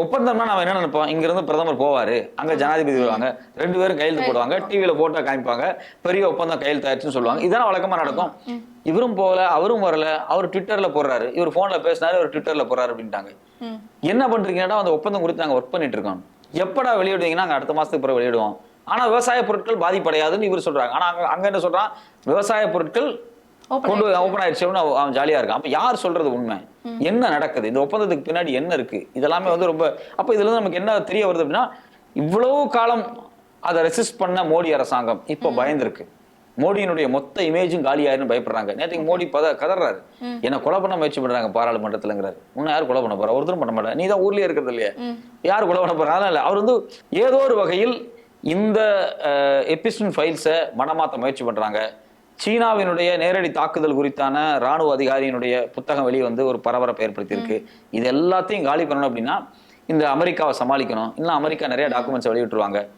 ஒப்பந்தம்னா நம்ம என்ன நினைப்போம், இங்க இருந்து பிரதமர் போவாரு, அங்க ஜனாதிபதி வருவாங்க, 2 பேரும் கையெழுத்து போடுவாங்க, டிவியில போட்டோ காமிப்பாங்க, பெரிய ஒப்பந்தம் கையெழுத்தாயிருச்சுன்னு சொல்லுவாங்க. இதான வழக்கமா நடக்கும். இவரும் போகல, அவரும் வரல, அவர் ட்விட்டர்ல போடுறாரு, இவர் போன்ல பேசினாரு, இவர் ட்விட்டர்ல போறாரு அப்படின்ட்டாங்க. என்ன பண்றீங்கன்னா அந்த ஒப்பந்தம் குறித்து நாங்க ஒர்க் பண்ணிட்டு இருக்கோம். எப்படா வெளியிடுவீங்கன்னா அடுத்த மாசத்துக்கு பிறகு வெளியிடுவோம். ஆனா விவசாய பொருட்கள் பாதிப்படையாதுன்னு இவர் சொல்றாங்க. ஆனா அங்க என்ன சொல்றான், விவசாய பொருட்கள் கொண்டு ஓபன் ஆயிடுச்சுன்னு அவன் ஜாலியா இருக்கான். அப்ப யார் சொல்றது உண்மை? என்ன நடக்குது? இந்த ஒப்பந்தத்துக்கு பின்னாடி என்ன இருக்கு? இதெல்லாமே வந்து ரொம்ப அப்ப இதுல இருந்து நமக்கு என்ன தெரிய வருது அப்படின்னா, இவ்வளவு காலம் அதை ரெசிஸ்ட் பண்ண மோடி அரசாங்கம் இப்ப பயந்துருக்கு. மோடியினுடைய மொத்த இமேஜும் காலியாயிருன்னு பயப்படுறாங்க. நேற்றுக்கு மோடி கதறாரு, என்ன கொலை பண்ண முயற்சி பண்றாங்க பாராளுமன்றத்துலங்கிறாரு. உன்னை யார் கொலை பண்ண போறா? ஒருத்தரும் பண்ண மாட்டேன், நீ தான் ஊர்லயே இருக்கிறது இல்லையா, யார் கொலை பண்ண போறா? அதனால அவர் வந்து ஏதோ ஒரு வகையில் இந்த எபிஸ்டன் ஃபைல்ஸை மனமாத்த முயற்சி பண்றாங்க. சீனாவினுடைய நேரடி தாக்குதல் குறித்தான ராணுவ அதிகாரியினுடைய புத்தகம் வெளியே வந்து ஒரு பரபரப்பை ஏற்படுத்தியிருக்கு. இது எல்லாத்தையும் காலி பண்ணணும் அப்படின்னா இந்த அமெரிக்காவை சமாளிக்கணும். இன்னும் அமெரிக்கா நிறைய டாக்குமெண்ட்ஸ் வெளியிட்டுருவாங்க.